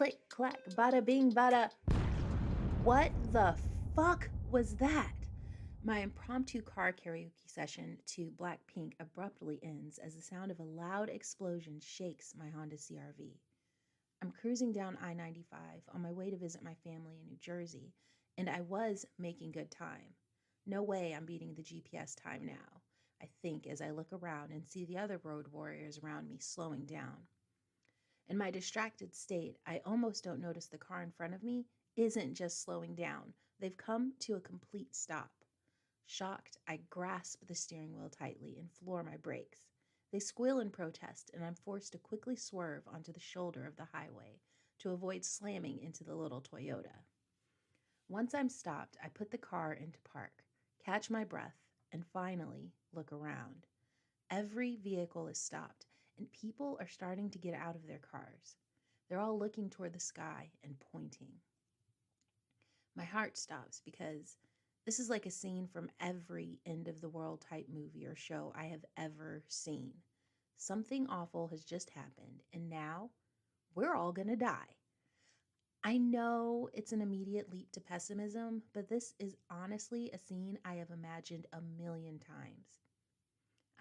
Click, clack, bada bing, bada. What the fuck was that? My impromptu car karaoke session to Blackpink abruptly ends as the sound of a loud explosion shakes my Honda CRV. I'm cruising down I 95 on my way to visit my family in New Jersey, and I was making good time. No way I'm beating the GPS time now, I think, as I look around and see the other road warriors around me slowing down. In my distracted state, I almost don't notice the car in front of me isn't just slowing down. They've come to a complete stop. Shocked, I grasp the steering wheel tightly and floor my brakes. They squeal in protest, and I'm forced to quickly swerve onto the shoulder of the highway to avoid slamming into the little Toyota. Once I'm stopped, I put the car into park, catch my breath, and finally look around. Every vehicle is stopped, and people are starting to get out of their cars. They're all looking toward the sky and pointing. My heart stops because this is like a scene from every end of the world type movie or show I have ever seen. Something awful has just happened, and now we're all gonna die. I know it's an immediate leap to pessimism, but this is honestly a scene I have imagined a million times.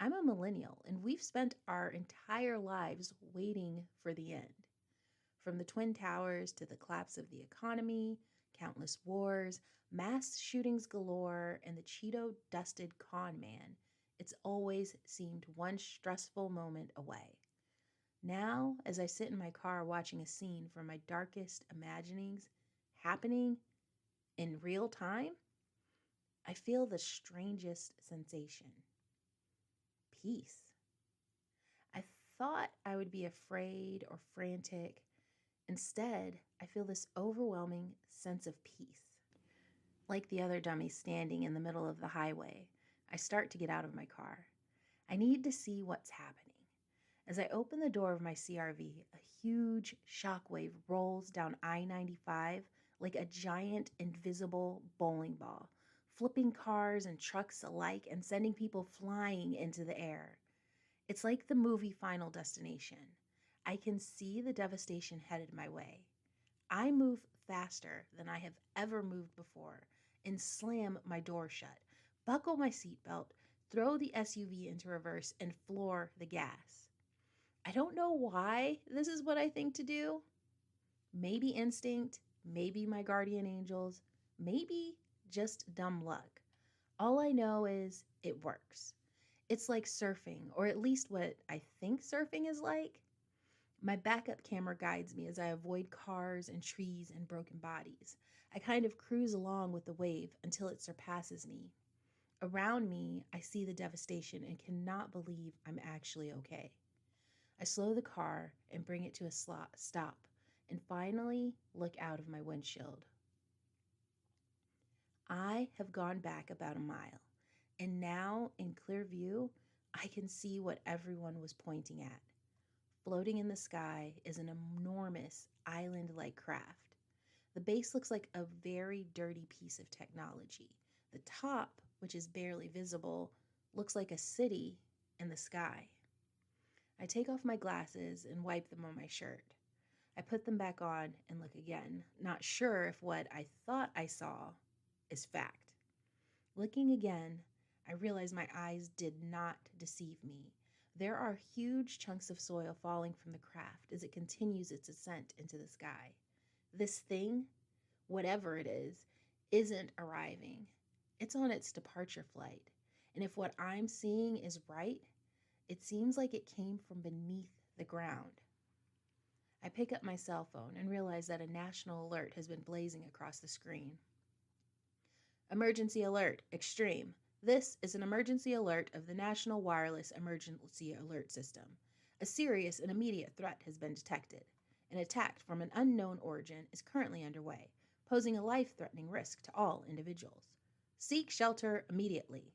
I'm a millennial, and we've spent our entire lives waiting for the end. From the Twin Towers to the collapse of the economy, countless wars, mass shootings galore, and the Cheeto dusted con man, it's always seemed one stressful moment away. Now, as I sit in my car watching a scene from my darkest imaginings happening in real time, I feel the strangest sensation: peace. I thought I would be afraid or frantic. Instead, I feel this overwhelming sense of peace. Like the other dummies standing in the middle of the highway, I start to get out of my car. I need to see what's happening. As I open the door of my CRV, a huge shockwave rolls down I 95 like a giant invisible bowling ball, flipping cars and trucks alike and sending people flying into the air. It's like the movie Final Destination. I can see the devastation headed my way. I move faster than I have ever moved before and slam my door shut, buckle my seatbelt, throw the SUV into reverse, and floor the gas. I don't know why this is what I think to do. Maybe instinct, maybe my guardian angels, maybe just dumb luck. All I know is it works. It's like surfing, or at least what I think surfing is like. My backup camera guides me as I avoid cars and trees and broken bodies. I kind of cruise along with the wave until it surpasses me. Around me, I see the devastation and cannot believe I'm actually okay. I slow the car and bring it to a stop and finally look out of my windshield. I have gone back about a mile, and now in clear view, I can see what everyone was pointing at. Floating in the sky is an enormous island-like craft. The base looks like a very dirty piece of technology. The top, which is barely visible, looks like a city in the sky. I take off my glasses and wipe them on my shirt. I put them back on and look again, not sure if what I thought I saw is fact. Looking again, I realize my eyes did not deceive me. There are huge chunks of soil falling from the craft as it continues its ascent into the sky. This thing, whatever it is, isn't arriving. It's on its departure flight. And if what I'm seeing is right, it seems like it came from beneath the ground. I pick up my cell phone and realize that a national alert has been blazing across the screen. Emergency alert, extreme. This is an emergency alert of the National Wireless Emergency Alert System. A serious and immediate threat has been detected. An attack from an unknown origin is currently underway, posing a life-threatening risk to all individuals. Seek shelter immediately.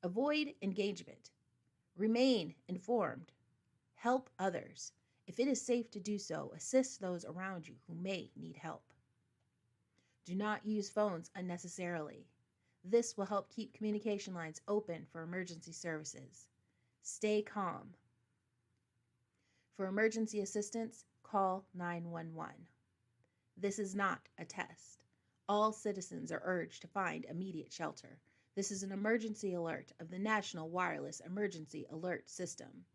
Avoid engagement. Remain informed. Help others. If it is safe to do so, assist those around you who may need help. Do not use phones unnecessarily. This will help keep communication lines open for emergency services. Stay calm. For emergency assistance, call 911. This is not a test. All citizens are urged to find immediate shelter. This is an emergency alert of the National Wireless Emergency Alert System.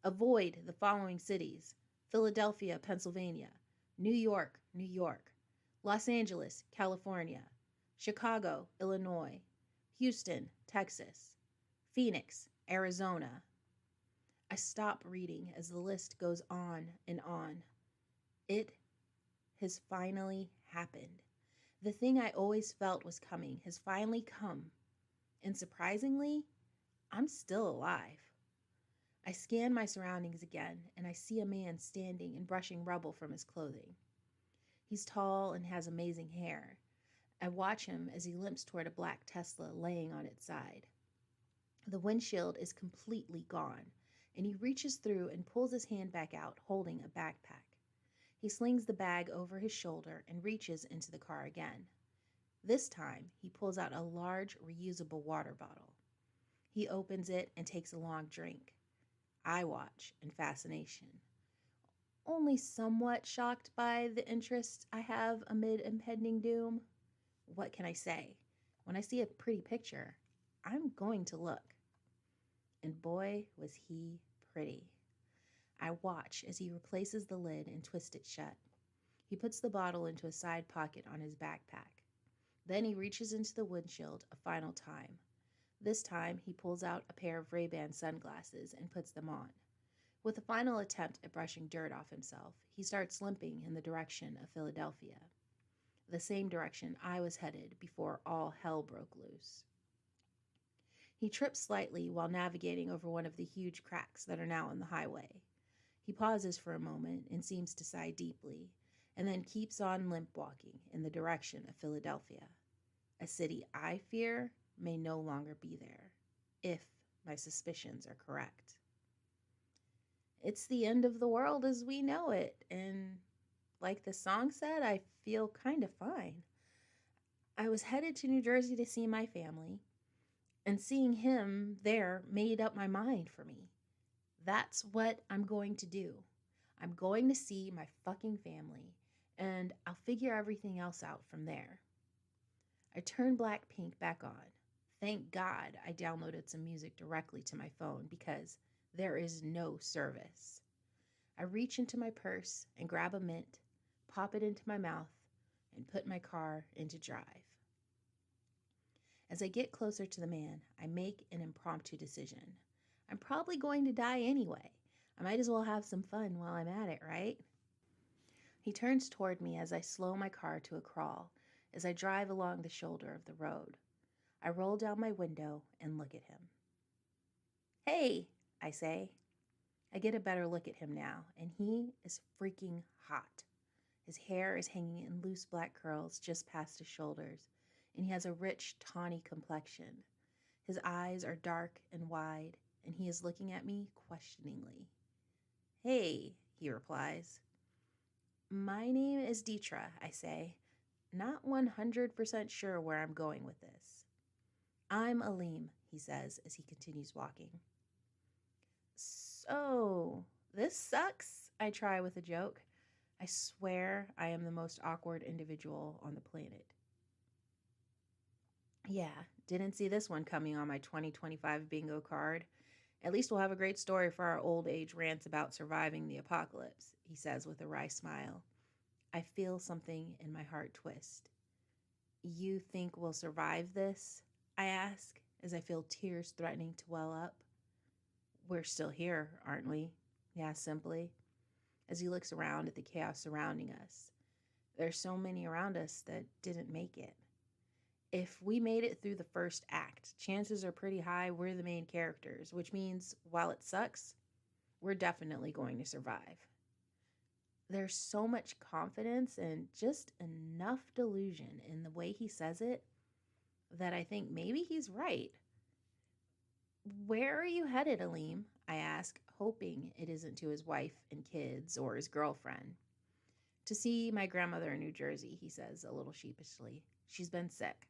Avoid the following cities: Philadelphia, Pennsylvania; New York, New York; Los Angeles, California; Chicago, Illinois; Houston, Texas; Phoenix, Arizona. I stop reading as the list goes on and on. It has finally happened. The thing I always felt was coming has finally come. And surprisingly, I'm still alive. I scan my surroundings again, and I see a man standing and brushing rubble from his clothing. He's tall and has amazing hair. I watch him as he limps toward a black Tesla laying on its side. The windshield is completely gone, and he reaches through and pulls his hand back out, holding a backpack. He slings the bag over his shoulder and reaches into the car again. This time, he pulls out a large, reusable water bottle. He opens it and takes a long drink. I watch in fascination, only somewhat shocked by the interest I have amid impending doom. What can I say? When I see a pretty picture, I'm going to look. And boy, was he pretty. I watch as he replaces the lid and twists it shut. He puts the bottle into a side pocket on his backpack. Then he reaches into the windshield a final time. This time, he pulls out a pair of Ray-Ban sunglasses and puts them on. With a final attempt at brushing dirt off himself, he starts limping in the direction of Philadelphia, the same direction I was headed before all hell broke loose. He trips slightly while navigating over one of the huge cracks that are now in the highway. He pauses for a moment and seems to sigh deeply, and then keeps on limp walking in the direction of Philadelphia, a city I fear may no longer be there, if my suspicions are correct. It's the end of the world as we know it, and like the song said, I feel kind of fine. I was headed to New Jersey to see my family, and seeing him there made up my mind for me. That's what I'm going to do. I'm going to see my fucking family, and I'll figure everything else out from there. I turn Blackpink back on. Thank God I downloaded some music directly to my phone because there is no service. I reach into my purse and grab a mint, pop it into my mouth, and put my car into drive. As I get closer to the man, I make an impromptu decision. I'm probably going to die anyway. I might as well have some fun while I'm at it, right? He turns toward me as I slow my car to a crawl as I drive along the shoulder of the road. I roll down my window and look at him. Hey, I say. I get a better look at him now, and he is freaking hot. His hair is hanging in loose black curls just past his shoulders, and he has a rich, tawny complexion. His eyes are dark and wide, and he is looking at me questioningly. Hey, he replies. My name is Dietra, I say, not 100% sure where I'm going with this. I'm Aleem, he says as he continues walking. So, this sucks, I try with a joke. I swear I am the most awkward individual on the planet. Yeah, didn't see this one coming on my 2025 bingo card. At least we'll have a great story for our old age rants about surviving the apocalypse, he says with a wry smile. I feel something in my heart twist. You think we'll survive this? I ask as I feel tears threatening to well up. We're still here, aren't we? He asks simply, as he looks around at the chaos surrounding us. There's so many around us that didn't make it. If we made it through the first act, chances are pretty high we're the main characters, which means while it sucks, we're definitely going to survive. There's so much confidence and just enough delusion in the way he says it that I think maybe he's right. Where are you headed, Aleem? I ask, hoping it isn't to his wife and kids or his girlfriend. To see my grandmother in New Jersey, he says a little sheepishly. She's been sick.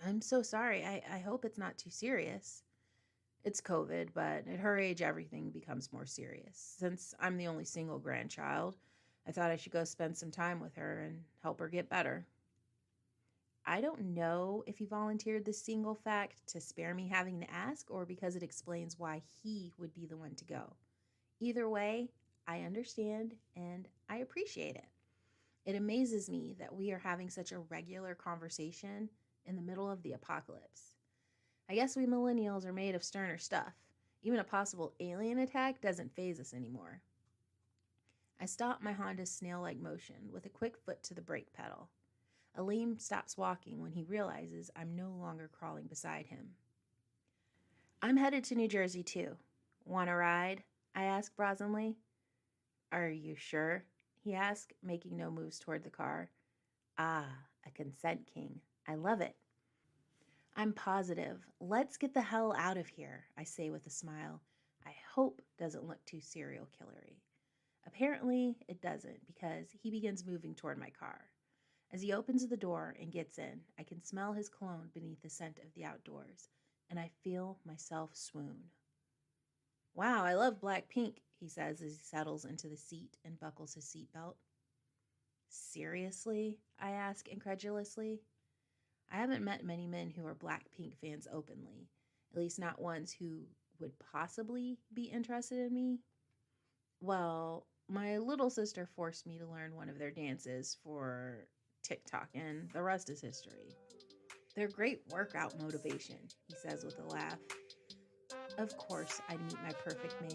I'm so sorry. I hope it's not too serious. It's COVID, but at her age, everything becomes more serious. Since I'm the only single grandchild, I thought I should go spend some time with her and help her get better. I don't know if he volunteered this single fact to spare me having to ask or because it explains why he would be the one to go. Either way, I understand and I appreciate it. It amazes me that we are having such a regular conversation in the middle of the apocalypse. I guess we millennials are made of sterner stuff. Even a possible alien attack doesn't faze us anymore. I stop my Honda's snail like motion with a quick foot to the brake pedal. Aleem stops walking when he realizes I'm no longer crawling beside him. I'm headed to New Jersey too. Want a ride? I ask brazenly. Are you sure? He asked, making no moves toward the car. Ah, a consent king. I love it. I'm positive. Let's get the hell out of here, I say with a smile. I hope doesn't look too serial killery. Apparently, it doesn't because he begins moving toward my car. As he opens the door and gets in, I can smell his cologne beneath the scent of the outdoors, and I feel myself swoon. Wow, I love black pink, he says as he settles into the seat and buckles his seatbelt. Seriously? I ask incredulously. I haven't met many men who are Blackpink fans openly, at least not ones who would possibly be interested in me. Well, my little sister forced me to learn one of their dances for TikTok, and the rest is history. They're great workout motivation, he says with a laugh. Of course, I'd meet my perfect mate